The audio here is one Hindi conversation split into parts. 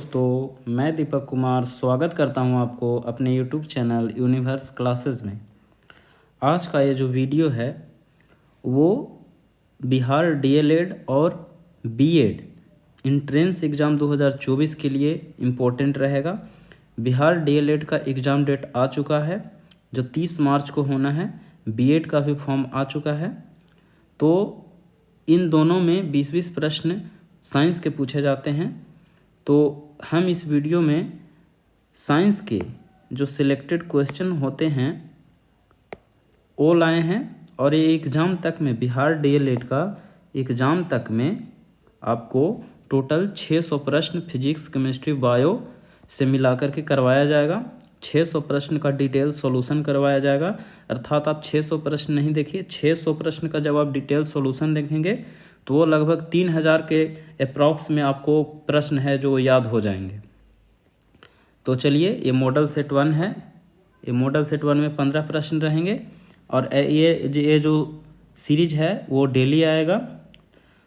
दोस्तों, मैं दीपक कुमार स्वागत करता हूं आपको अपने यूट्यूब चैनल यूनिवर्स क्लासेस में। आज का ये जो वीडियो है वो बिहार डीएलएड और बीएड एंट्रेंस एग्ज़ाम 2024 के लिए इम्पोर्टेंट रहेगा। बिहार डीएलएड का एग्ज़ाम डेट आ चुका है जो 30 मार्च को होना है। बीएड का भी फॉर्म आ चुका है। तो इन दोनों में 20-20 प्रश्न साइंस के पूछे जाते हैं। तो हम इस वीडियो में साइंस के जो सिलेक्टेड क्वेश्चन होते हैं वो लाए हैं और ये एग्ज़ाम तक में बिहार डीएलएड का एग्ज़ाम तक में आपको टोटल 600 प्रश्न फिजिक्स, केमिस्ट्री, बायो से मिलाकर के करवाया जाएगा। 600 प्रश्न का डिटेल सॉल्यूशन करवाया जाएगा। अर्थात आप 600 प्रश्न नहीं देखिए, 600 प्रश्न का जब आप डिटेल सॉल्यूशन देखेंगे तो वो लगभग 3000 के अप्रॉक्स में आपको प्रश्न है जो याद हो जाएंगे। तो चलिए, ये मॉडल सेट 1 है। ये मॉडल सेट 1 में 15 प्रश्न रहेंगे और ये जो सीरीज है वो डेली आएगा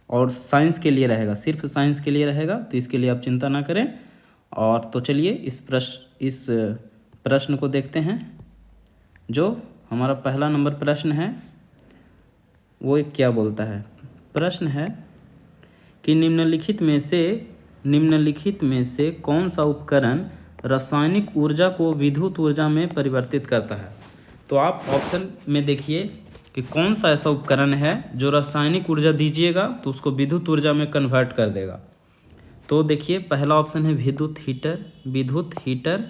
और साइंस के लिए रहेगा, सिर्फ साइंस के लिए रहेगा। तो इसके लिए आप चिंता ना करें। और तो चलिए इस प्रश्न को देखते हैं। जो हमारा पहला नंबर प्रश्न है वो एक क्या बोलता है। प्रश्न है कि निम्नलिखित में से कौन सा उपकरण रासायनिक ऊर्जा को विद्युत ऊर्जा में परिवर्तित करता है। तो आप ऑप्शन में देखिए कि कौन सा ऐसा उपकरण है जो रासायनिक ऊर्जा दीजिएगा तो उसको विद्युत ऊर्जा में कन्वर्ट कर देगा। तो देखिए, पहला ऑप्शन है विद्युत हीटर,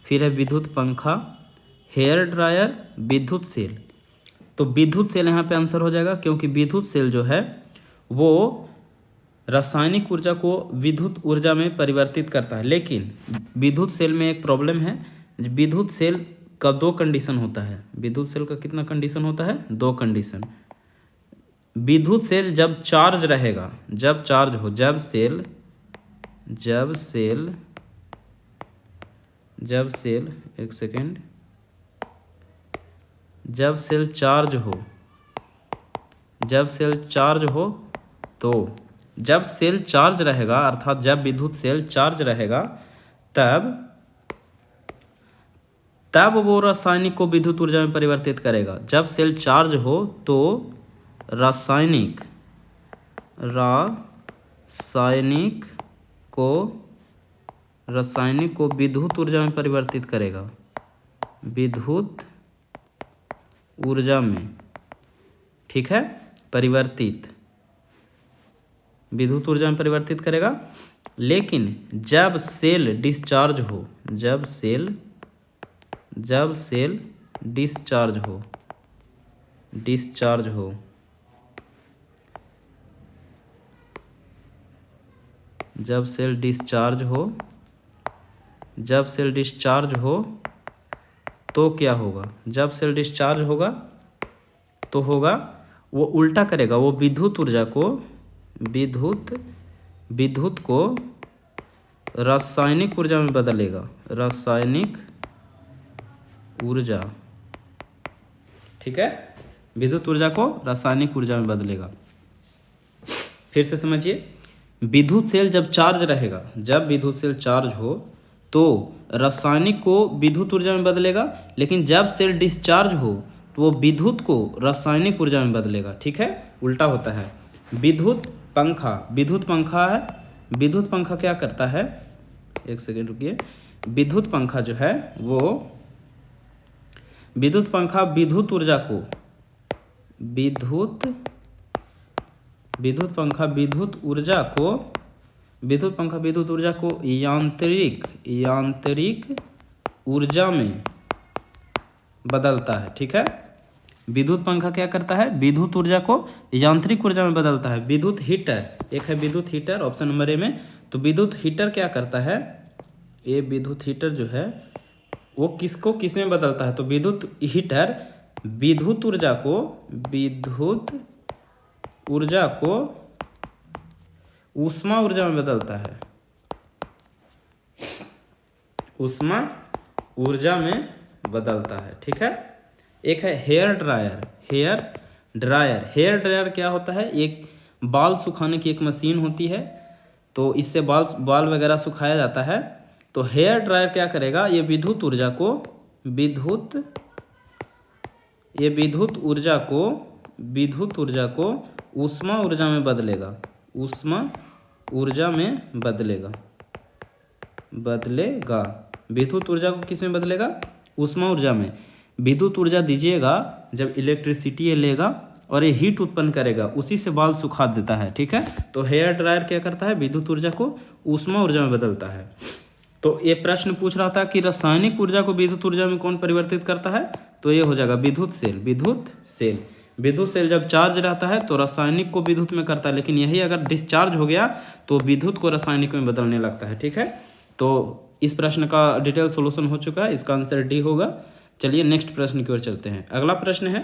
फिर है विद्युत पंखा, हेयर ड्रायर, विद्युत सेल। तो विद्युत सेल यहाँ पे आंसर हो जाएगा, क्योंकि विद्युत सेल जो है वो रासायनिक ऊर्जा को विद्युत ऊर्जा में परिवर्तित करता है। लेकिन विद्युत सेल में एक प्रॉब्लम है। विद्युत सेल का 2 कंडीशन होता है। विद्युत सेल का कितना कंडीशन होता है? 2 कंडीशन। विद्युत सेल जब चार्ज रहेगा, जब सेल एक सेकेंड, जब सेल चार्ज हो तो जब सेल चार्ज रहेगा, अर्थात जब विद्युत सेल चार्ज रहेगा तब वो रासायनिक को विद्युत ऊर्जा में परिवर्तित करेगा। जब सेल चार्ज हो तो रासायनिक को विद्युत ऊर्जा में परिवर्तित करेगा, विद्युत ऊर्जा में, ठीक है, विद्युत ऊर्जा में परिवर्तित करेगा। लेकिन जब सेल डिस्चार्ज हो, जब सेल डिस्चार्ज हो, जब सेल डिस्चार्ज हो तो क्या होगा? जब सेल डिस्चार्ज होगा तो होगा वो उल्टा करेगा, वो विद्युत ऊर्जा को विद्युत को रासायनिक ऊर्जा में बदलेगा, रासायनिक ऊर्जा, ठीक है, विद्युत ऊर्जा को रासायनिक ऊर्जा में बदलेगा। फिर से समझिए, विद्युत सेल जब चार्ज रहेगा, जब विद्युत सेल चार्ज हो तो रासायनिक को विद्युत ऊर्जा में बदलेगा। लेकिन जब सेल डिस्चार्ज हो तो वो विद्युत को रासायनिक ऊर्जा में बदलेगा, ठीक है, उल्टा होता है। विद्युत पंखा है। विद्युत पंखा क्या करता है? एक सेकेंड रुकिए। विद्युत पंखा जो है वो विद्युत पंखा विद्युत ऊर्जा को यांत्रिक ऊर्जा में बदलता है, ठीक है। विद्युत पंखा क्या करता है? विद्युत ऊर्जा को यांत्रिक ऊर्जा में बदलता है। विद्युत हीटर, एक है विद्युत हीटर ऑप्शन नंबर ए में। तो विद्युत हीटर क्या करता है? ये विद्युत हीटर जो है वो किसको किस में बदलता है? तो विद्युत हीटर विद्युत ऊर्जा को ऊष्मा ऊर्जा में बदलता है, ऊष्मा ऊर्जा में बदलता है, ठीक है। एक है हेयर ड्रायर क्या होता है? एक बाल सुखाने की एक मशीन होती है तो इससे बाल वगैरह सुखाया जाता है। तो हेयर ड्रायर क्या करेगा, ये विद्युत ऊर्जा को ऊष्मा ऊर्जा में बदलेगा, विद्युत ऊर्जा को किस में बदलेगा, ऊष्मा ऊर्जा में। विद्युत ऊर्जा दीजिएगा जब इलेक्ट्रिसिटी ये लेगा और ये हीट उत्पन्न करेगा, उसी से बाल सुखा देता है, ठीक है। तो हेयर ड्रायर क्या करता है, विद्युत ऊर्जा को ऊष्मा ऊर्जा में बदलता है। तो ये प्रश्न पूछ रहा था कि रासायनिक ऊर्जा को विद्युत ऊर्जा में कौन परिवर्तित करता है, तो ये हो जाएगा विद्युत सेल जब चार्ज रहता है तो रासायनिक को विद्युत में करता है, लेकिन यही अगर डिस्चार्ज हो गया तो विद्युत को रासायनिक में बदलने लगता है, ठीक है। तो इस प्रश्न का डिटेल सॉल्यूशन हो चुका है, इसका आंसर डी होगा। चलिए नेक्स्ट प्रश्न की ओर चलते हैं। अगला प्रश्न है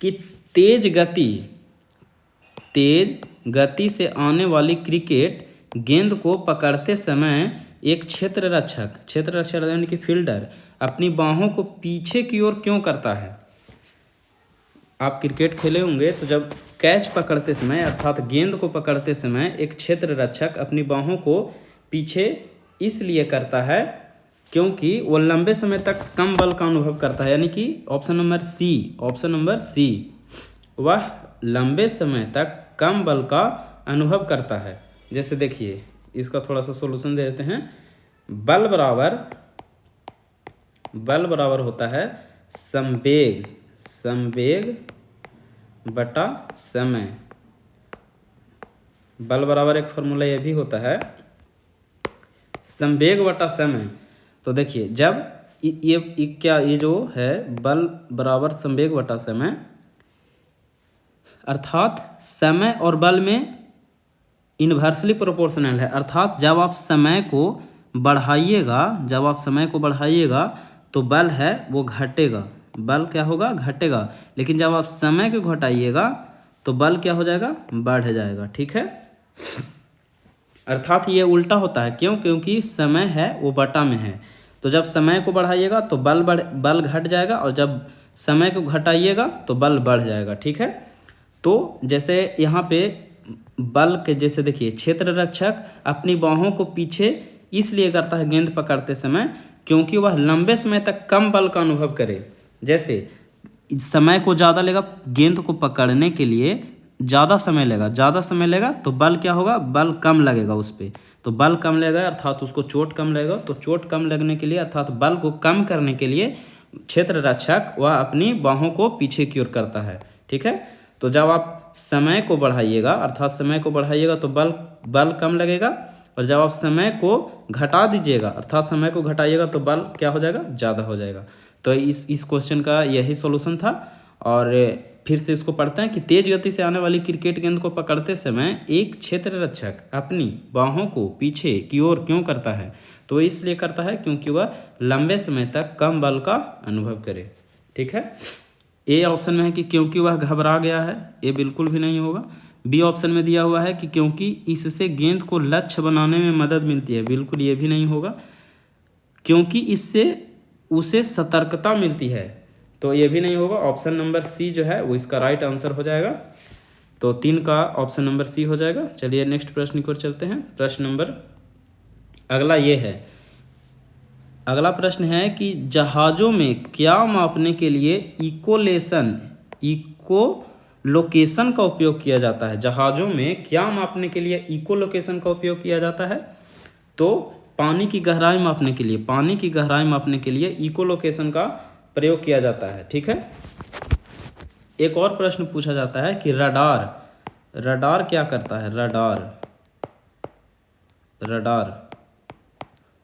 कि तेज गति से आने वाली क्रिकेट गेंद को पकड़ते समय एक क्षेत्र रक्षक यानी कि फील्डर अपनी बाहों को पीछे की ओर क्यों करता है। आप क्रिकेट खेले होंगे तो जब कैच पकड़ते समय अर्थात गेंद को पकड़ते समय एक क्षेत्र रक्षक अपनी बाहों को पीछे इसलिए करता है क्योंकि वो लंबे समय तक कम बल का अनुभव करता है, यानी कि ऑप्शन नंबर सी वह लंबे समय तक कम बल का अनुभव करता है। जैसे देखिए इसका थोड़ा सा सॉल्यूशन दे देते हैं। बल बराबर होता है संवेग बटा समय। बल बराबर एक फॉर्मूला ये भी होता है संवेग बटा समय। तो देखिए जब ये जो है बल बराबर संवेग बटा समय, अर्थात समय और बल में इन्वर्सली प्रोपोर्शनल है। अर्थात जब आप समय को बढ़ाइएगा तो बल है वो घटेगा, बल क्या होगा, घटेगा। लेकिन जब आप समय को घटाइएगा तो बल क्या हो जाएगा, बढ़ जाएगा, ठीक है। अर्थात ये उल्टा होता है, क्यों, क्योंकि समय है वो बटा में है। तो जब समय को बढ़ाइएगा तो बल घट जाएगा और जब समय को घटाइएगा तो बल बढ़ जाएगा, ठीक है। तो जैसे यहाँ पे बल के जैसे देखिए क्षेत्र रक्षक अपनी बाहों को पीछे इसलिए करता है गेंद पकड़ते समय क्योंकि वह लंबे समय तक कम बल का अनुभव करे। जैसे समय को ज़्यादा लेगा, गेंद को पकड़ने के लिए ज़्यादा समय लेगा तो बल क्या होगा, बल कम लगेगा उस पर। तो बल कम लगेगा अर्थात उसको चोट कम लगेगा। तो चोट कम लगने के लिए अर्थात बल को कम करने के लिए क्षेत्र रक्षक वह अपनी बाहों को पीछे की ओर करता है, ठीक है। तो जब आप समय को बढ़ाइएगा अर्थात समय को बढ़ाइएगा तो बल कम लगेगा, और जब आप समय को घटा दीजिएगा अर्थात समय को घटाइएगा तो बल क्या हो जाएगा, ज़्यादा हो जाएगा। तो इस क्वेश्चन का यही सॉल्यूशन था। और फिर से इसको पढ़ते हैं कि तेज गति से आने वाली क्रिकेट गेंद को पकड़ते समय एक क्षेत्र रक्षक अपनी बाहों को पीछे की ओर क्यों करता है। तो इसलिए करता है क्योंकि वह लंबे समय तक कम बल का अनुभव करे, ठीक है। ए ऑप्शन में है कि क्योंकि वह घबरा गया है, ये बिल्कुल भी नहीं होगा। बी ऑप्शन में दिया हुआ है कि क्योंकि इससे गेंद को लक्ष्य बनाने में मदद मिलती है, बिल्कुल ये भी नहीं होगा। क्योंकि इससे उसे सतर्कता मिलती है, तो ये भी नहीं होगा। ऑप्शन नंबर सी जो है वो इसका राइट आंसर हो जाएगा। तो 3 का ऑप्शन नंबर सी हो जाएगा। चलिए नेक्स्ट प्रश्न की ओर चलते हैं। प्रश्न नंबर अगला ये है, अगला प्रश्न है कि जहाज़ों में क्या मापने के लिए इकोलोकेशन का उपयोग किया जाता है। जहाज़ों में क्या मापने के लिए इकोलोकेशन का उपयोग किया जाता है। तो पानी की गहराई मापने के लिए इकोलोकेशन का प्रयोग किया जाता है, ठीक है। एक और प्रश्न पूछा जाता है कि रडार क्या करता है।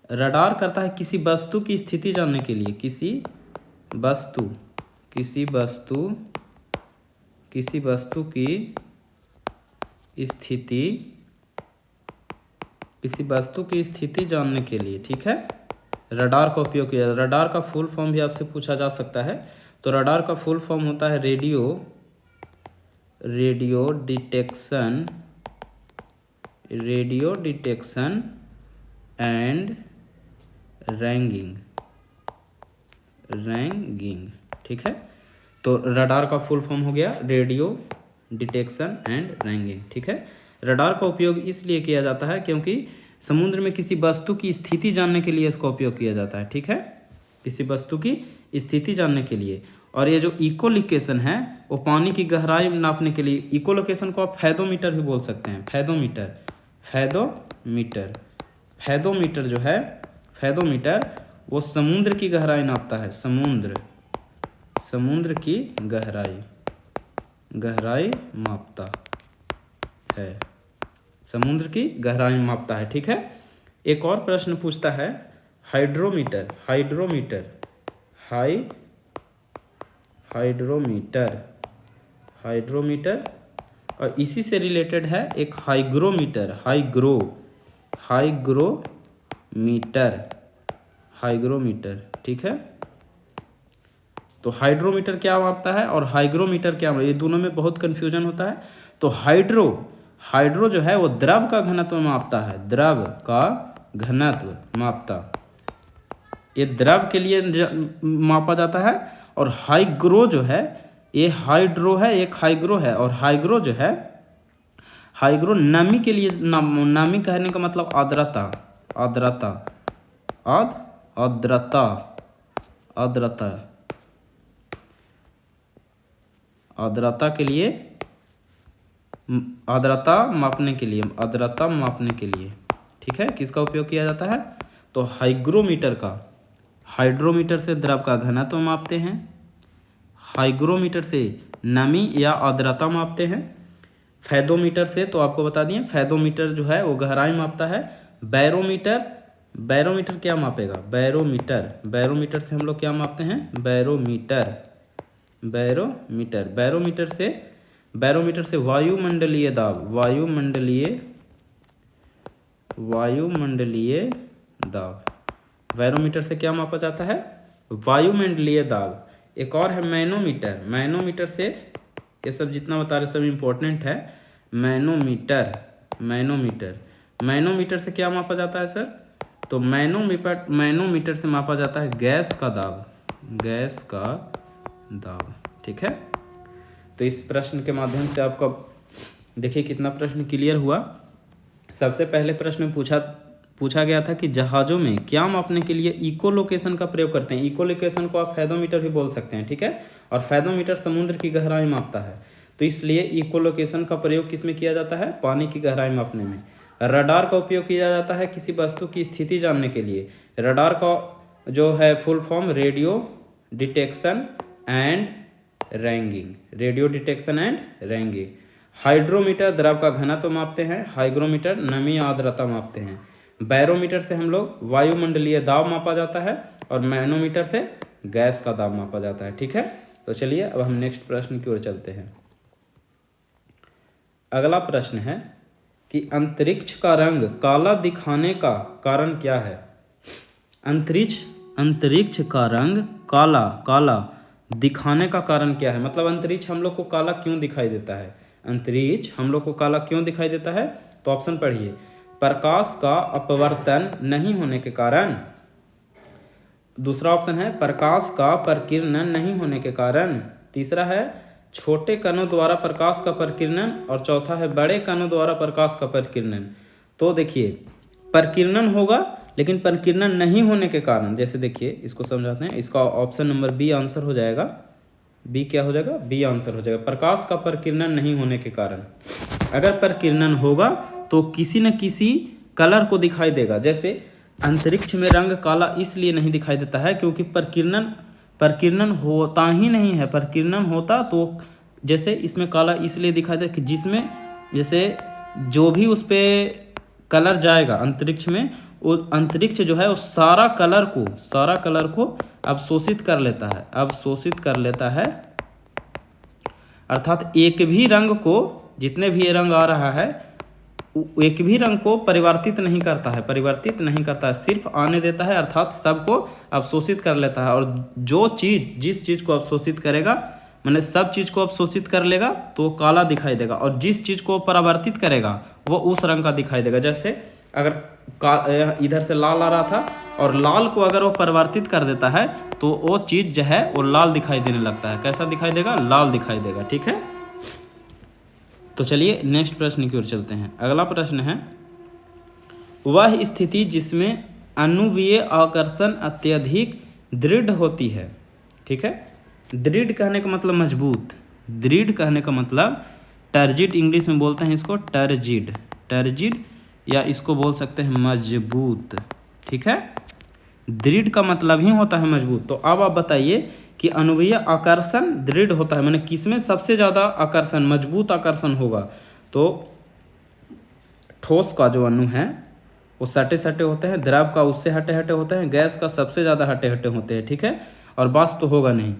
रडार करता है किसी वस्तु की स्थिति जानने के लिए, किसी वस्तु की स्थिति जानने के लिए, ठीक है, रडार का उपयोग किया जाता है। रडार का फुल फॉर्म भी आपसे पूछा जा सकता है। तो रडार का फुल फॉर्म होता है रेडियो डिटेक्शन एंड रैंगिंग, ठीक है। तो रडार का फुल फॉर्म हो गया रेडियो डिटेक्शन एंड रैंगिंग, ठीक है। रडार का उपयोग इसलिए किया जाता है क्योंकि समुद्र में किसी वस्तु की स्थिति जानने के लिए इसका उपयोग किया जाता है, ठीक है, किसी वस्तु की स्थिति जानने के लिए। और ये जो इको लोकेशन है वो पानी की गहराई नापने के लिए, इको लोकेशन को आप फैदोमीटर भी बोल सकते हैं, फैदोमीटर, फैदोमीटर, फैदोमीटर जो है, फैदोमीटर वो समुद्र की गहराई नापता है, समुद्र की गहराई मापता है, समुद्र की गहराई मापता है, ठीक है। एक और प्रश्न पूछता है हाइड्रोमीटर, हाइड्रोमीटर, हाइड्रोमीटर, और इसी से रिलेटेड है एक हाइग्रोमीटर, हाइग्रोमीटर, ठीक है। तो हाइड्रोमीटर क्या मापता है और हाइग्रोमीटर क्या, ये दोनों में बहुत कंफ्यूजन होता है। तो हाइड्रो जो है वो द्रव का घनत्व मापता है, द्रव का घनत्व मापता, ये द्रव के लिए मापा जाता है। और हाइग्रो जो है, ये हाइड्रो है, एक हाइग्रो है, और हाइग्रो जो है, हाइग्रो नमी के लिए, नमी कहने का मतलब आर्द्रता, आर्द्रता के लिए, आर्द्रता मापने के लिए, ठीक है, किसका उपयोग किया जाता है। तो हाइड्रोमीटर से द्रव का घनत्व मापते हैं, हाइग्रोमीटर से नमी या आर्द्रता मापते हैं, फैदोमीटर से तो आपको बता दिए, फैदोमीटर जो है वो गहराई मापता है। बैरोमीटर क्या मापेगा, बैरोमीटर से हम लोग क्या मापते हैं, बैरोमीटर से वायुमंडलीय दाब, बैरोमीटर से क्या मापा जाता है, वायुमंडलीय दाब। एक और है मैनोमीटर से, ये सब जितना बता रहे सब इम्पोर्टेंट है। मैनोमीटर से क्या मापा जाता है सर, तो मैनोमीटर से मापा जाता है गैस का दाब, ठीक है। तो इस प्रश्न के माध्यम से आपका देखिए कितना प्रश्न क्लियर हुआ। सबसे पहले प्रश्न में पूछा गया था कि जहाज़ों में क्या मापने के लिए इको लोकेशन का प्रयोग करते हैं। इको लोकेशन को आप फैदोमीटर भी बोल सकते हैं, ठीक है। और फैदोमीटर समुद्र की गहराई मापता है, तो इसलिए इको लोकेशन का प्रयोग किस में किया जाता है, पानी की गहराई मापने में। रडार का उपयोग किया जाता है किसी वस्तु की स्थिति जानने के लिए। रडार का जो है full form radio detection and ragging. Hydrometer द्रव का घनत्व मापते हैं, हाइग्रोमीटर नमी आर्द्रता मापते हैं। बैरोमीटर से हम लोग वायुमंडलीय दाब मापा जाता है, और मैनोमीटर से गैस का दाब मापा जाता है, ठीक है। तो चलिए अब हम नेक्स्ट प्रश्न की ओर चलते हैं। अगला प्रश्न है कि अंतरिक्ष का रंग काला दिखाने का कारण क्या है। अंतरिक्ष का रंग काला दिखाने का कारण क्या है, मतलब अंतरिक्ष हम लोग को काला क्यों दिखाई देता है, अंतरिक्ष हम लोग को काला क्यों दिखाई देता है। तो ऑप्शन पढ़िए, प्रकाश का अपवर्तन नहीं होने के कारण, दूसरा ऑप्शन है प्रकाश का प्रकीर्णन नहीं होने के कारण, तीसरा है छोटे कणों द्वारा प्रकाश का प्रकीर्णन, और चौथा है बड़े कणों द्वारा प्रकाश का प्रकीर्णन। तो देखिए प्रकीर्णन होगा, लेकिन प्रकीर्णन नहीं होने के कारण, जैसे देखिए इसको समझाते हैं, इसका ऑप्शन नंबर बी आंसर हो जाएगा। बी क्या हो जाएगा, बी आंसर हो जाएगा, प्रकाश का प्रकीर्णन नहीं होने के कारण। अगर प्रकीर्णन होगा तो किसी न किसी कलर को दिखाई देगा। जैसे अंतरिक्ष में रंग काला इसलिए नहीं दिखाई देता है क्योंकि प्रकीर्णन होता ही नहीं है। प्रकीर्णन होता तो जैसे इसमें काला इसलिए दिखाई देता कि जिसमें जैसे जो भी उस पर कलर जाएगा अंतरिक्ष में, वो अंतरिक्ष जो है वो सारा कलर को अवशोषित कर लेता है, अर्थात एक भी रंग को, जितने भी ये रंग आ रहा है, एक भी रंग को परिवर्तित नहीं करता है, सिर्फ आने देता है, अर्थात सबको अवशोषित कर लेता है। और जिस चीज़ को अवशोषित करेगा, मैंने सब चीज़ को अवशोषित कर लेगा तो काला दिखाई देगा, और जिस चीज़ को परावर्तित करेगा वो उस रंग का दिखाई देगा। जैसे अगर इधर से लाल आ रहा था और लाल को अगर वो परिवर्तित कर देता है तो वो चीज़ जो है वो लाल दिखाई देने लगता है। कैसा दिखाई देगा, लाल दिखाई देगा, ठीक है। तो चलिए नेक्स्ट प्रश्न की ओर चलते हैं। अगला प्रश्न है, वह स्थिति जिसमें अणुवीय आकर्षण अत्यधिक दृढ़ होती है। ठीक है, दृढ़ कहने का मतलब मजबूत, दृढ़ कहने का मतलब टर्जिड, इंग्लिश में बोलते हैं इसको टर्जिड, टर्जिड, या इसको बोल सकते हैं मजबूत। ठीक है, दृढ़ का मतलब ही होता है मजबूत। तो अब आप बताइए कि अणुवीय आकर्षण दृढ़ होता है, माने किसमें सबसे ज़्यादा आकर्षण, मजबूत आकर्षण होगा। तो ठोस का जो अणु है वो सटे सटे होते हैं, द्रव का उससे हटे हटे होते हैं, गैस का सबसे ज़्यादा हटे हटे होते हैं। ठीक है, और वाष्प तो होगा नहीं।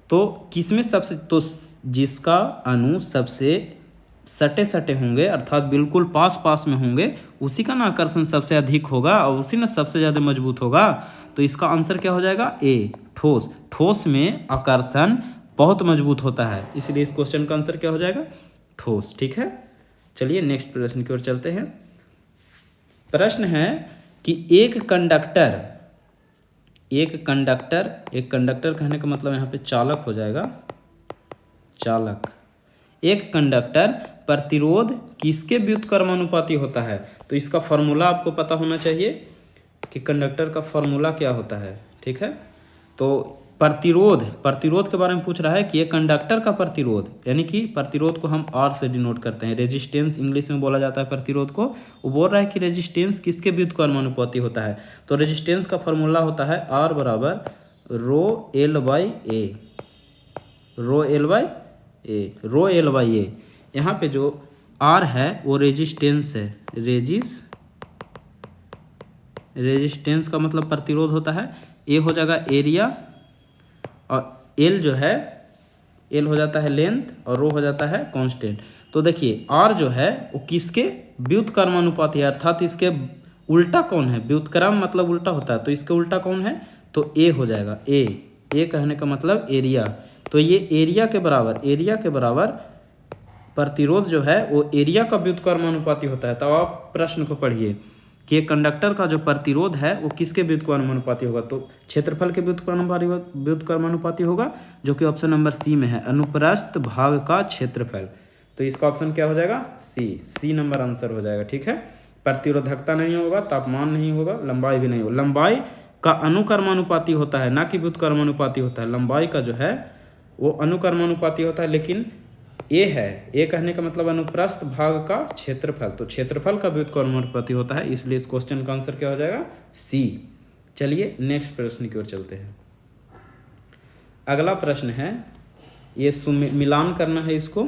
तो किसमें सबसे, तो जिसका अणु सबसे सटे सटे होंगे अर्थात बिल्कुल पास पास में होंगे, उसी का ना आकर्षण सबसे अधिक होगा और उसी में सबसे ज़्यादा मजबूत होगा। तो इसका आंसर क्या हो जाएगा, ए, ठोस। ठोस में आकर्षण बहुत मजबूत होता है, इसलिए इस क्वेश्चन का आंसर क्या हो जाएगा, ठोस। ठीक है, चलिए नेक्स्ट प्रश्न की ओर चलते हैं। प्रश्न है कि एक कंडक्टर, एक कंडक्टर कहने का मतलब यहाँ पे चालक हो जाएगा, चालक। एक कंडक्टर प्रतिरोध किसके व्युत्क्रमानुपाती होता है। तो इसका फॉर्मूला आपको पता होना चाहिए कि कंडक्टर का फॉर्मूला क्या होता है। ठीक है, तो प्रतिरोध के बारे में पूछ रहा है कि ये कंडक्टर का प्रतिरोध, यानी कि प्रतिरोध को हम R से डिनोट करते हैं, रेजिस्टेंस इंग्लिश में बोला जाता है प्रतिरोध को। वो बोल रहा है कि रेजिस्टेंस किसके व्युत्क्रमानुपाती होता है। तो रेजिस्टेंस का फॉर्मूला होता है R बराबर rho L by A, rho L by A, rho L by A. यहाँ पे जो R है वो रेजिस्टेंस है, रेजिस्टेंस का मतलब प्रतिरोध होता है। ए हो जाएगा एरिया, और एल जो है, एल हो जाता है लेंथ, और रो हो जाता है कांस्टेंट। तो देखिए R जो है वो किसके व्युत्क्रमानुपाती है, अर्थात इसके उल्टा कौन है, व्युत्क्रम मतलब उल्टा होता है, तो इसके उल्टा कौन है, तो ए हो जाएगा। ए कहने का मतलब एरिया। तो ये एरिया के बराबर प्रतिरोध जो है वो एरिया का व्युत्क्रमानुपाती होता है। तो आप प्रश्न को पढ़िए कि कंडक्टर का जो प्रतिरोध है वो किसके व्युत्क्रमानुपाती होगा। तो क्षेत्रफल के व्युत्क्रमानुपाती होगा, जो कि ऑप्शन नंबर सी में है, अनुप्रस्थ भाग का क्षेत्रफल। तो इसका ऑप्शन क्या हो जाएगा, सी नंबर आंसर हो जाएगा। ठीक है, प्रतिरोधकता नहीं होगा, तापमान नहीं होगा, लंबाई भी नहीं होगा। लंबाई का अनुक्रमानुपाती होता है, ना कि व्युत्क्रमानुपाती होता है। लंबाई का जो है वो अनुक्रमानुपाती होता है, लेकिन ए है, ए कहने का मतलब अनुप्रस्थ भाग का क्षेत्रफल, तो क्षेत्रफल का व्युत्क्रमानुपाती होता है, इसलिए इस क्वेश्चन का आंसर क्या हो जाएगा, सी। चलिए नेक्स्ट प्रश्न की ओर चलते हैं। अगला प्रश्न है, ये मिलान करना है इसको,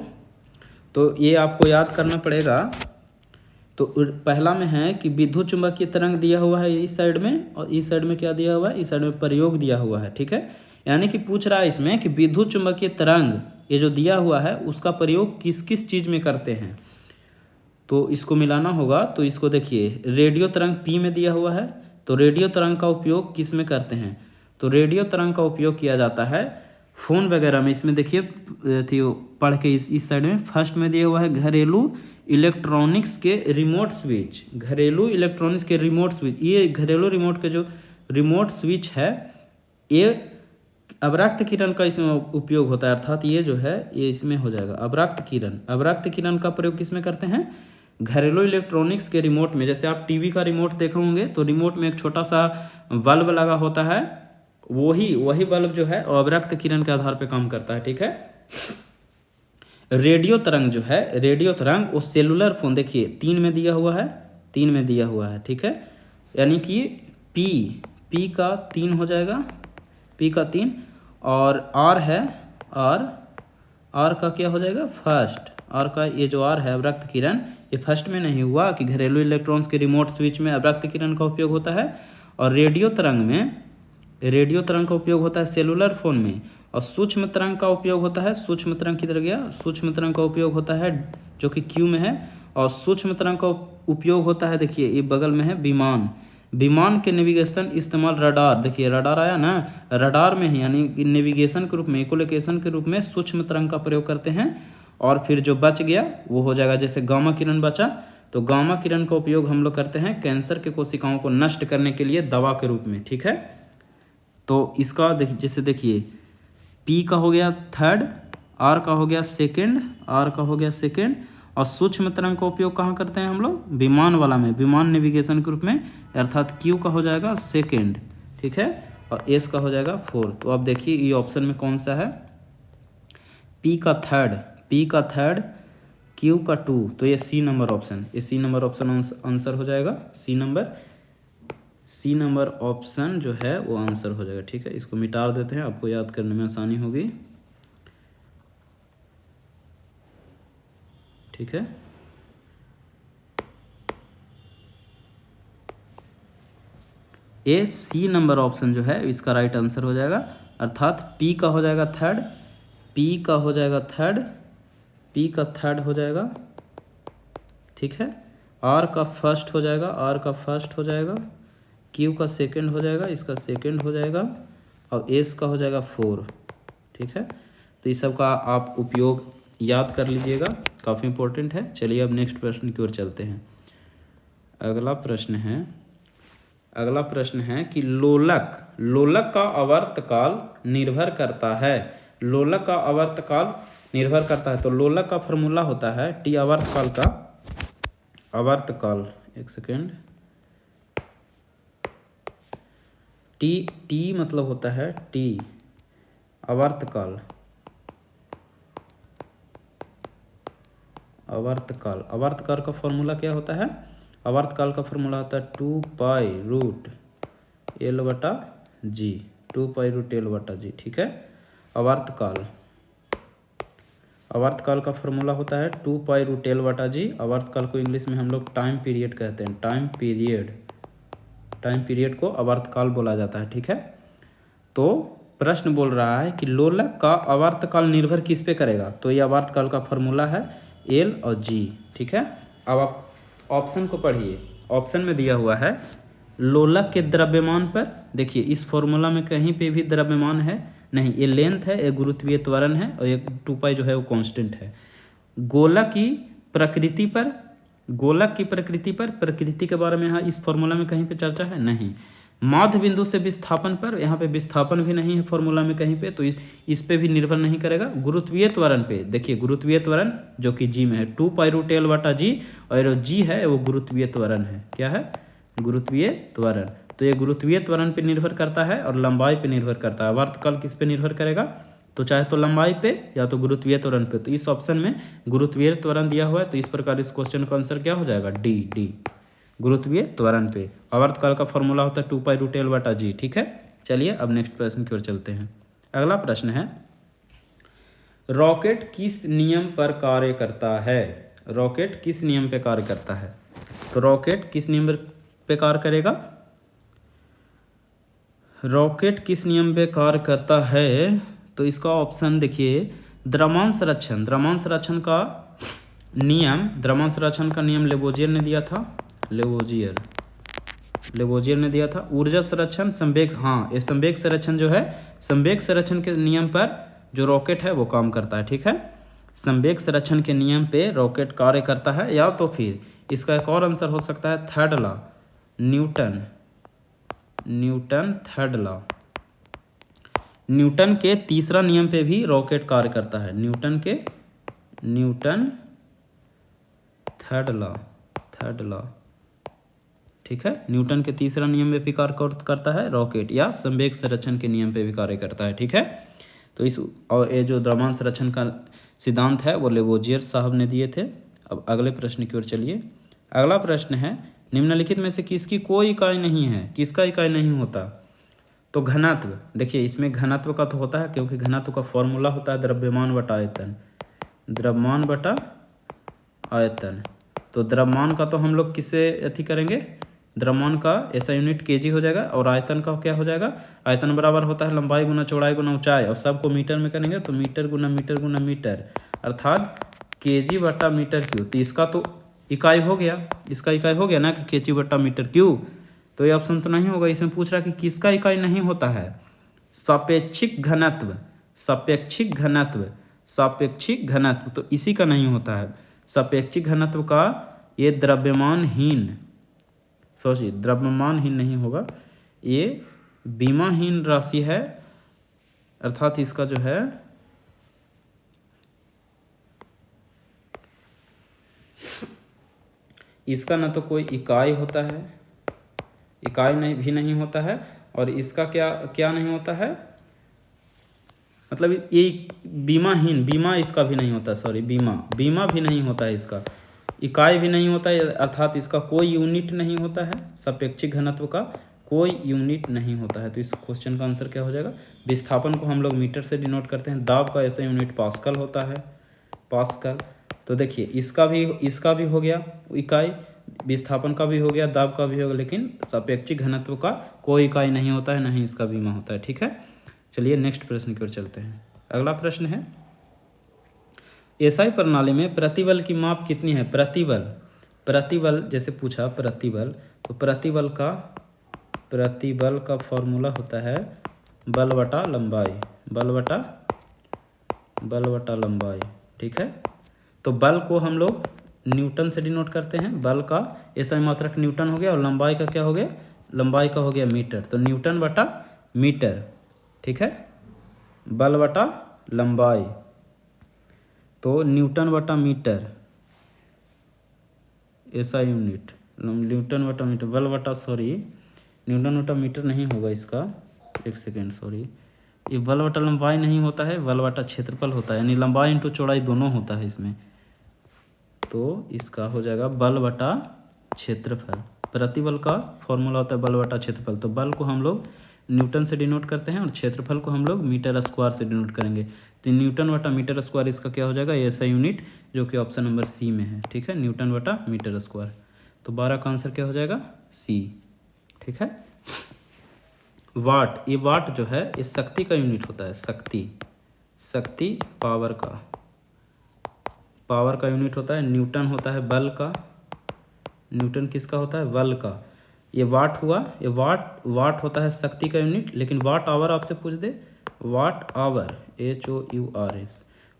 तो ये आपको याद करना पड़ेगा। तो पहला में है कि विद्युत चुंबकीय तरंग दिया हुआ है इस साइड में, और इस साइड में क्या दिया हुआ है, इस साइड में प्रयोग दिया हुआ है। ठीक है, यानी कि पूछ रहा है इसमें कि विद्युत चुंबकीय तरंग ये जो दिया हुआ है उसका प्रयोग किस किस चीज़ में करते हैं। तो इसको मिलाना होगा। तो इसको देखिए, रेडियो तरंग पी में दिया हुआ है, तो रेडियो तरंग का उपयोग किस में करते हैं, तो रेडियो तरंग का उपयोग किया जाता है फ़ोन वगैरह में। इसमें देखिए थी पढ़ के इस साइड में फर्स्ट में दिया हुआ है घरेलू इलेक्ट्रॉनिक्स के रिमोट स्विच, घरेलू इलेक्ट्रॉनिक्स के रिमोट स्विच। ये घरेलू रिमोट के जो रिमोट स्विच है ये अवरक्त किरण का इसमें उपयोग होता है, अर्थात ये जो है ये इसमें हो जाएगा अवरक्त किरण। अवरक्त किरण का प्रयोग किसमें करते हैं, घरेलू इलेक्ट्रॉनिक्स के रिमोट में। जैसे आप टीवी का रिमोट देखे होंगे तो रिमोट में एक छोटा सा बल्ब लगा होता है, वही बल्ब जो है अवरक्त किरण के आधार पर काम करता है। ठीक है, रेडियो तरंग जो है, रेडियो तरंग वो सेलुलर फोन, देखिए 3 में दिया हुआ है, 3 में दिया हुआ है। ठीक है, यानी कि पी का 3 हो जाएगा, पी का 3, और आर है, आर का क्या हो जाएगा, फर्स्ट। आर का ये जो आर है अवरक्त किरण, ये फर्स्ट में नहीं हुआ कि घरेलू इलेक्ट्रॉन्स के रिमोट स्विच में अवरक्त किरण का उपयोग होता है, और रेडियो तरंग का उपयोग होता है सेलुलर फोन में, और सूक्ष्म तरंग का उपयोग होता है, सूक्ष्म तरंग किधर गया, सूक्ष्म तरंग का उपयोग होता है जो कि क्यू में है, और सूक्ष्म तरंग का उपयोग होता है, देखिए ये बगल में है विमान के नेविगेशन इस्तेमाल रडार, देखिए रडार आया ना, रडार में ही यानी नेविगेशन के रूप में, इकोलोकेशन के रूप में सूक्ष्म तरंग का प्रयोग करते हैं। और फिर जो बच गया वो हो जाएगा, जैसे गामा किरण बचा, तो गामा किरण का उपयोग हम लोग करते हैं कैंसर के कोशिकाओं को नष्ट करने के लिए दवा के रूप में। ठीक है, तो इसका जैसे देखिए पी का हो गया थर्ड, आर का हो गया सेकेंड, और सूक्ष्म तरंग का उपयोग कहाँ करते हैं हम लोग? विमान वाला में, विमान नेविगेशन के रूप में, अर्थात क्यू का हो जाएगा सेकेंड, ठीक है, और एस का हो जाएगा फोर्थ। तो अब देखिए ये ऑप्शन में कौन सा है? पी का थर्ड, क्यू का 2, तो ये सी नंबर ऑप्शन, ये सी नंबर ऑप्शन आंसर हो जाएगा। सी नंबर ऑप्शन जो है वो आंसर हो जाएगा, ठीक है। इसको मिटा देते हैं, आपको याद करने में आसानी होगी, ठीक है। ए सी नंबर ऑप्शन जो है इसका राइट आंसर हो जाएगा, अर्थात पी का हो जाएगा थर्ड, पी का हो जाएगा थर्ड, पी का थर्ड हो जाएगा, ठीक है। आर का फर्स्ट हो जाएगा, आर का फर्स्ट हो जाएगा, क्यू का सेकंड हो जाएगा, इसका सेकंड हो जाएगा, और एस का हो जाएगा 4, ठीक है। तो इस सब का आप उपयोग याद कर लीजिएगा, काफ़ी इंपॉर्टेंट है। चलिए अब नेक्स्ट प्रश्न की ओर चलते हैं। अगला प्रश्न है कि लोलक का आवर्तकाल निर्भर करता है, लोलक का आवर्तकाल निर्भर करता है। तो लोलक का फॉर्मूला होता है टी आवर्तकाल का, आवर्तकाल, एक सेकेंड, टी मतलब होता है टी, आवर्तकाल का फॉर्मूला क्या होता है? आवर्तकाल का फॉर्मूला होता है 2π√L/G, 2π√L/G, ठीक है। आवर्तकाल का फॉर्मूला होता है 2π√L/G। आवर्तकाल को इंग्लिश में हम लोग टाइम पीरियड कहते हैं, टाइम पीरियड को आवर्तकाल बोला जाता है, ठीक है। तो प्रश्न बोल रहा है कि लोलक का आवर्तकाल निर्भर किस पे करेगा? तो ये आवर्तकाल का फॉर्मूला है L और G, ठीक है। अब आप ऑप्शन को पढ़िए, ऑप्शन में दिया हुआ है लोलक के द्रव्यमान पर। देखिए इस फॉर्मूला में कहीं पे भी द्रव्यमान है नहीं, ये लेंथ है, ये गुरुत्वीय त्वरण है, और एक 2π जो है वो कांस्टेंट है। गोलक की प्रकृति पर, प्रकृति के बारे में यहाँ इस फॉर्मूला में कहीं पे चर्चा है नहीं। माध्य बिंदु से विस्थापन पर, यहाँ पे विस्थापन भी नहीं है फॉर्मूला में कहीं पे, तो इस पे भी निर्भर नहीं करेगा। गुरुत्वीय त्वरण पे, देखिए गुरुत्वीय त्वरण जो कि जी में है 2π√L/G, और जी है वो गुरुत्वीय त्वरण है, क्या है? गुरुत्वीय त्वरण। तो ये गुरुत्वीय त्वरण पे निर्भर करता है और लंबाई पे निर्भर करता है। आवर्तकाल किस पे निर्भर करेगा? तो चाहे तो लंबाई पे या तो गुरुत्वीय त्वरण पे। तो इस ऑप्शन में गुरुत्वीय त्वरण दिया हुआ है, तो इस प्रकार इस क्वेश्चन का आंसर क्या हो जाएगा? डी, गुरुत्वीय त्वरण पे। आवर्तकाल का फॉर्मूला होता है 2π√L/G, ठीक है। चलिए अब नेक्स्ट प्रश्न की ओर चलते हैं। अगला प्रश्न है रॉकेट किस नियम पर कार्य करता है? रॉकेट किस नियम पे कार्य करता है? तो रॉकेट किस नियम पे कार्य करेगा? रॉकेट किस नियम पे कार्य करता है? तो इसका ऑप्शन देखिए, द्रव्यमान संरक्षण का नियम लेबोजियर ने दिया था, लेबोजियर ने दिया था। ऊर्जा संरक्षण, संवेग, हाँ ये संवेग संरक्षण जो है, संवेग संरक्षण के नियम पर जो रॉकेट है वो काम करता है, ठीक है। संवेग संरक्षण के नियम पे रॉकेट कार्य करता है। या तो फिर इसका एक और आंसर हो सकता है third law, Newton third law. Newton के तीसरा नियम पे भी रॉकेट कार्य करता है, न्यूटन थर्ड लॉ, ठीक है। न्यूटन के तीसरा नियम पे भी कार्य करता है रॉकेट, या संवेग संरक्षण के नियम पे भी कार्य करता है, ठीक है। तो इस और ये जो द्रव्यमान संरक्षण का सिद्धांत है वो लेबोजियर साहब ने दिए थे। अब अगले प्रश्न की ओर चलिए। अगला प्रश्न है निम्नलिखित में से किसकी कोई इकाई नहीं है? किसका इकाई नहीं होता? तो घनत्व, देखिए इसमें घनत्व का तो होता है, क्योंकि घनत्व का फॉर्मूला होता है द्रव्यमान बटा आयतन। तो द्रव्यमान का तो हम लोग किससे अथी करेंगे? द्रव्यमान का ऐसा यूनिट केजी हो जाएगा, और आयतन का क्या हो जाएगा? आयतन बराबर होता है लंबाई गुना चौड़ाई गुना ऊंचाई, और सबको मीटर में करेंगे तो मीटर गुना मीटर गुना मीटर, अर्थात केजी बटा मीटर क्यूब। तो इसका तो इकाई हो गया, इसका इकाई हो गया ना कि केजी बटा मीटर क्यूब। तो ये ऑप्शन तो नहीं होगा। इसमें पूछ रहा कि किसका इकाई नहीं होता है? सापेक्षिक घनत्व, तो इसी का नहीं होता है। सापेक्षिक घनत्व का ये द्रव्यमानहीन नहीं होगा, ये विमाहीन राशि है, अर्थात इसका जो है इसका ना तो कोई इकाई होता है, इकाई नहीं भी नहीं होता है, और इसका क्या क्या नहीं होता है, मतलब ये बीमाहीन, बीमा इसका भी नहीं होता, सॉरी बीमा भी नहीं होता है, इसका इकाई भी नहीं होता है, अर्थात इसका कोई यूनिट नहीं होता है, सापेक्षिक घनत्व का कोई यूनिट नहीं होता है। तो इस क्वेश्चन का आंसर क्या हो जाएगा? विस्थापन को हम लोग मीटर से डिनोट करते हैं, दाब का ऐसा यूनिट पास्कल होता है, पास्कल। तो देखिए इसका भी हो गया इकाई, विस्थापन का भी हो गया, दाब का भी हो गया, लेकिन सापेक्षिक घनत्व का कोई इकाई नहीं होता है, नहीं इसका बीमा होता है। ठीक है, चलिए नेक्स्ट प्रश्न की ओर चलते हैं। अगला प्रश्न है, एसआई प्रणाली में प्रतिबल की माप कितनी है? प्रतिबल जैसे पूछा प्रतिबल, तो प्रतिबल का फॉर्मूला होता है बल बटा लंबाई, बल बटा लंबाई। ठीक है, तो बल को हम लोग न्यूटन से डिनोट करते हैं, बल का एसआई मात्रक न्यूटन हो गया, और लंबाई का क्या हो गया? लंबाई का हो गया मीटर, तो न्यूटन बटा मीटर। ठीक है, बल बटा लंबाई, तो न्यूटन बटा मीटर एसआई यूनिट, न्यूटन बटा मीटर, बल बटा न्यूटन बटा मीटर नहीं होगा इसका, एक सेकेंड सॉरी, ये बल बटा लंबाई नहीं होता है, बल बटा क्षेत्रफल होता है, यानी लंबाई इंटू चौड़ाई दोनों होता है इसमें, तो इसका हो जाएगा बल बटा क्षेत्रफल। प्रतिबल का फॉर्मूला होता है बल बटा क्षेत्रफल, तो बल को हम लोग न्यूटन से डिनोट करते हैं और क्षेत्रफल को हम लोग मीटर स्क्वायर से डिनोट करेंगे, तो न्यूटन बटा मीटर स्क्वायर इसका क्या हो जाएगा? ऐसा यूनिट जो कि ऑप्शन नंबर सी में है। ठीक है, न्यूटन बटा मीटर स्क्वायर, तो 12 का आंसर क्या हो जाएगा? सी। ठीक है, वाट, ये वाट जो है ये शक्ति का यूनिट होता है, शक्ति पावर का यूनिट होता है। न्यूटन होता है बल का, न्यूटन किसका होता है? बल का। ये वाट हुआ, ये वाट होता है शक्ति का यूनिट, लेकिन वाट आवर आपसे पूछ दे, watt hour HOURS,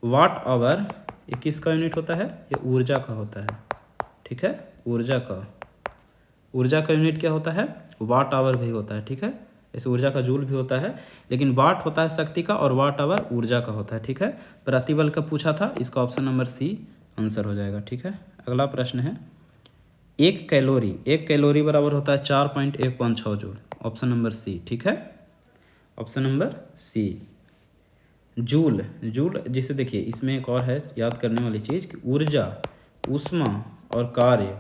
watt hour ये किसका यूनिट होता है? ये ऊर्जा का होता है। ठीक है, ऊर्जा का यूनिट क्या होता है? वाट आवर भी होता है। ठीक है, ऐसे ऊर्जा का जूल भी होता है, लेकिन वाट होता है शक्ति का और वाट आवर ऊर्जा का होता है। ठीक है, प्रतिबल का पूछा था, इसका ऑप्शन नंबर सी आंसर हो जाएगा। ठीक है, अगला प्रश्न है, एक कैलोरी बराबर होता है 4.156 जूल, ऑप्शन नंबर सी। ठीक है, ऑप्शन नंबर सी। जूल जिसे देखिए इसमें एक और है याद करने वाली चीज़ कि ऊर्जा, ऊष्मा और कार्य,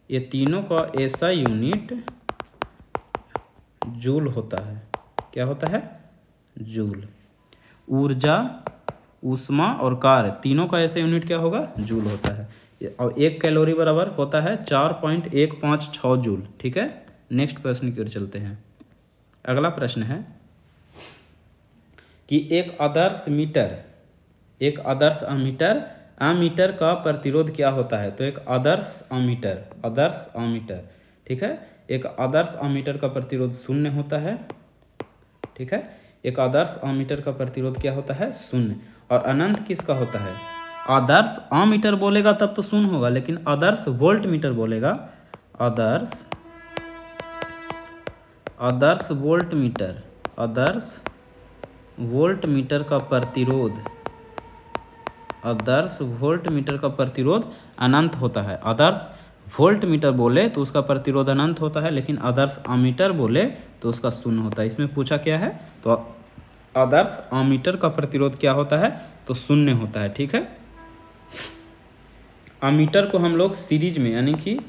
ये तीनों का ऐसा यूनिट जूल होता है। क्या होता है? जूल। ऊर्जा, ऊष्मा और कार्य तीनों का ऐसा यूनिट क्या होगा? जूल होता है। और एक कैलोरी बराबर होता है 4.156 जूल। ठीक है, नेक्स्ट प्रश्न की ओर चलते हैं। अगला प्रश्न है कि एक आदर्श अमीटर का प्रतिरोध क्या होता है? तो एक आदर्श अमीटर, ठीक है, एक आदर्श अमीटर का प्रतिरोध 0 होता है। ठीक है, एक आदर्श अमीटर का प्रतिरोध क्या होता है? 0। और अनंत किसका होता है? आदर्श अमीटर बोलेगा तब तो 0 होगा, लेकिन आदर्श वोल्ट मीटर बोलेगा, आदर्श वोल्ट मीटर का प्रतिरोध अनंत होता है। आदर्श वोल्ट मीटर बोले तो उसका प्रतिरोध अनंत होता है, लेकिन आदर्श अमीटर बोले तो उसका 0 होता है। इसमें पूछा क्या है? तो आदर्श अमीटर का प्रतिरोध क्या होता है? तो 0 होता है। ठीक है, अमीटर को हम लोग सीरीज में यानी कि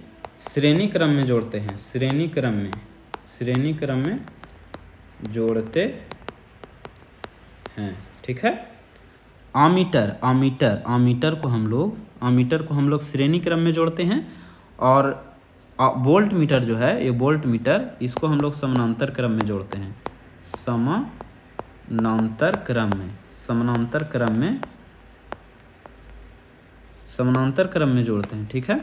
श्रेणी क्रम में जोड़ते हैं, श्रेणी क्रम में जोड़ते हैं। ठीक है, अमीटर को हम लोग श्रेणी क्रम में जोड़ते हैं, और वोल्ट मीटर जो है, ये वोल्ट मीटर, इसको हम लोग समानांतर क्रम में जोड़ते हैं, समानांतर क्रम में जोड़ते हैं। ठीक है,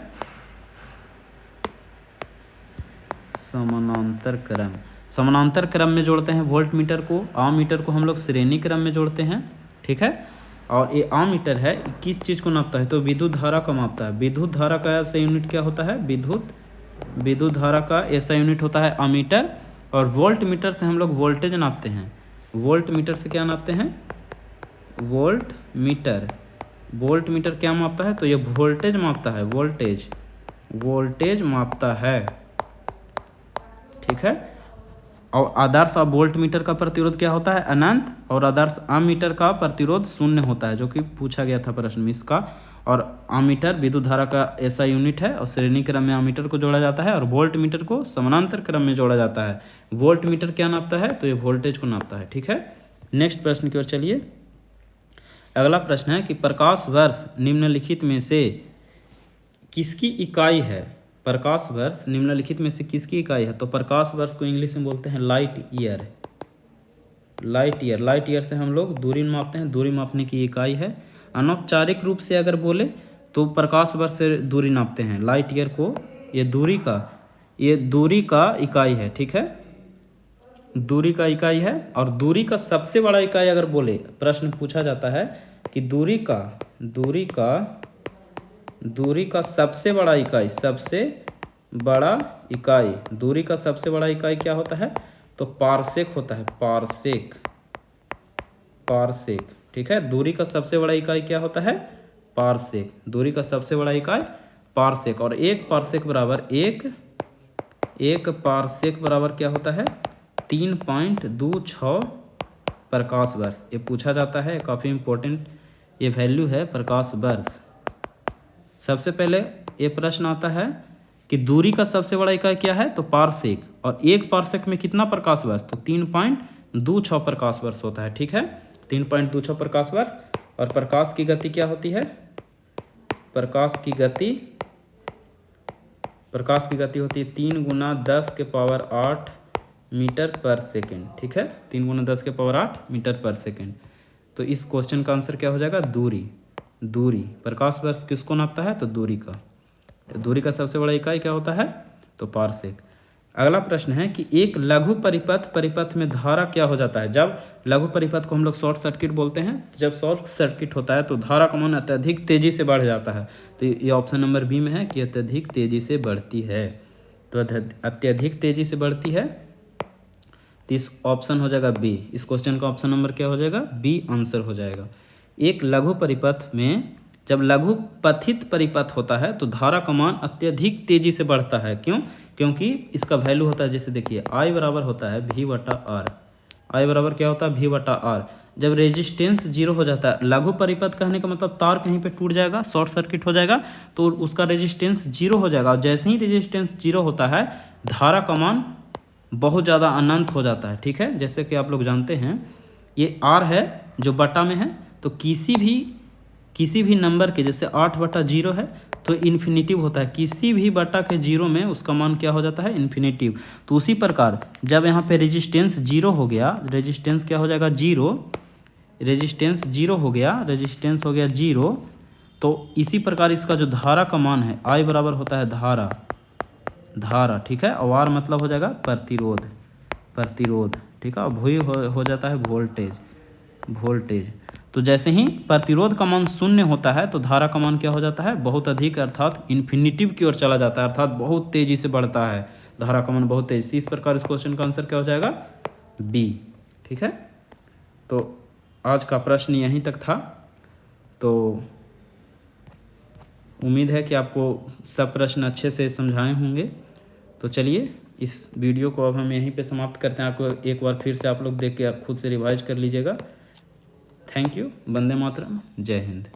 समानांतर क्रम में जोड़ते हैं वोल्ट मीटर को। अमीटर को हम लोग श्रेणी क्रम में जोड़ते हैं। ठीक है, और ये अमीटर है किस चीज़ को नापता है? तो विद्युत धारा का मापता है। विद्युत धारा का ऐसा यूनिट क्या होता है? विद्युत धारा का ऐसा यूनिट होता है अमीटर। और वोल्ट मीटर से हम लोग वोल्टेज नापते हैं। वोल्ट मीटर से क्या नापते हैं? वोल्ट मीटर वोल्ट मीटर क्या मापता है? तो ये वोल्टेज मापता है, वोल्टेज मापता है, ठीक है। और आदर्श वोल्ट मीटर का प्रतिरोध क्या होता है? अनंत। और आदर्श अमीटर का प्रतिरोध शून्य होता है, जो कि पूछा गया था प्रश्न में इसका। और अमीटर विद्युत धारा का ऐसा यूनिट है, और श्रेणी क्रम में अमीटर को जोड़ा जाता है, और वोल्ट मीटर को समानांतर क्रम में जोड़ा जाता है। वोल्ट मीटर क्या नापता है? तो ये वोल्टेज को नापता है, ठीक है। नेक्स्ट प्रश्न की ओर चलिए। अगला प्रश्न है कि प्रकाश वर्ष निम्नलिखित में से किसकी इकाई है? प्रकाश वर्ष निम्नलिखित में से किसकी इकाई है? तो प्रकाश वर्ष को इंग्लिश में बोलते हैं लाइट ईयर। लाइट ईयर से हम लोग दूरी मापते हैं, दूरी मापने की इकाई है। अनौपचारिक रूप से अगर बोले तो प्रकाश वर्ष से दूरी नापते हैं। लाइट ईयर को ये दूरी का इकाई है, ठीक है, दूरी का इकाई है। और दूरी का सबसे बड़ा इकाई अगर बोले, प्रश्न पूछा जाता है कि दूरी का सबसे बड़ा इकाई क्या होता है? तो पारसेक होता है, पारसेक, ठीक है। दूरी का सबसे बड़ा इकाई क्या होता है? पारसेक। दूरी का सबसे बड़ा इकाई पारसेक। और एक पारसेक बराबर क्या होता है? 3.26 प्रकाश वर्ष। ये पूछा जाता है, काफ़ी इंपॉर्टेंट ये वैल्यू है प्रकाश वर्ष। सबसे पहले ये प्रश्न आता है कि दूरी का सबसे बड़ा इकाई क्या है? तो पारसेक। और एक पारसेक में कितना प्रकाश वर्ष? तो 3.26 प्रकाश वर्ष होता है, ठीक है, 3.26 प्रकाश वर्ष। और प्रकाश की गति क्या होती है? प्रकाश की गति होती है 3 × 10⁸ मीटर पर सेकेंड, ठीक है, 3 × 10⁸ मीटर पर सेकेंड। तो इस क्वेश्चन का आंसर क्या हो जाएगा? दूरी। प्रकाश वर्ष किसको नापता है? तो दूरी का सबसे बड़ा इकाई क्या होता है? तो पारसेक। अगला प्रश्न है कि एक लघु परिपथ में धारा क्या हो जाता है? जब लघु परिपथ को हम लोग शॉर्ट सर्किट बोलते हैं, जब शॉर्ट सर्किट होता है तो धारा का मान अत्यधिक तेजी से बढ़ जाता है। तो ये ऑप्शन नंबर बी में है कि अत्यधिक तेजी से बढ़ती है। तो अत्यधिक तेजी से बढ़ती है, तो इस ऑप्शन हो जाएगा बी। इस क्वेश्चन का ऑप्शन नंबर क्या हो जाएगा? बी आंसर हो जाएगा। एक लघु परिपथ में जब लघु पथित परिपथ होता है तो धारा का मान अत्यधिक तेजी से बढ़ता है। क्यों? क्योंकि इसका वैल्यू होता है, जैसे देखिए I बराबर होता है V/R। I बराबर क्या होता है? V/R। जब रेजिस्टेंस जीरो हो जाता है, लघु परिपथ कहने का मतलब तार कहीं पे टूट जाएगा, शॉर्ट सर्किट हो जाएगा, तो उसका रेजिस्टेंस जीरो हो जाएगा। और जैसे ही रेजिस्टेंस जीरो होता है, धारा का मान बहुत ज़्यादा अनंत हो जाता है, ठीक है। जैसे कि आप लोग जानते हैं ये R है जो बटा में है, तो किसी भी नंबर के, जैसे 8/0 है तो इन्फिनिटिव होता है, किसी भी बटा के जीरो में उसका मान क्या हो जाता है? इन्फिनिटिव। तो उसी प्रकार जब यहाँ पे रेजिस्टेंस जीरो हो गया, रेजिस्टेंस क्या हो जाएगा? रेजिस्टेंस जीरो हो गया जीरो। तो इसी प्रकार इसका जो धारा का मान है I बराबर होता है धारा, ठीक है। और R मतलब हो जाएगा प्रतिरोध, ठीक है। और V हो जाता है वोल्टेज। तो जैसे ही प्रतिरोध का मान शून्य होता है तो धारा का मान क्या हो जाता है? बहुत अधिक, अर्थात इन्फिनिटिव की ओर चला जाता है, अर्थात बहुत तेजी से बढ़ता है धारा का मान, बहुत तेजी से। इस प्रकार इस क्वेश्चन का आंसर क्या हो जाएगा? बी, ठीक है। तो आज का प्रश्न यहीं तक था। तो उम्मीद है कि आपको सब प्रश्न अच्छे से समझाए होंगे। तो चलिए इस वीडियो को अब हम यहीं पे समाप्त करते हैं। आपको एक बार फिर से आप लोग देख के खुद से रिवाइज कर लीजिएगा। Thank you. वंदे मातरम। जय हिंद।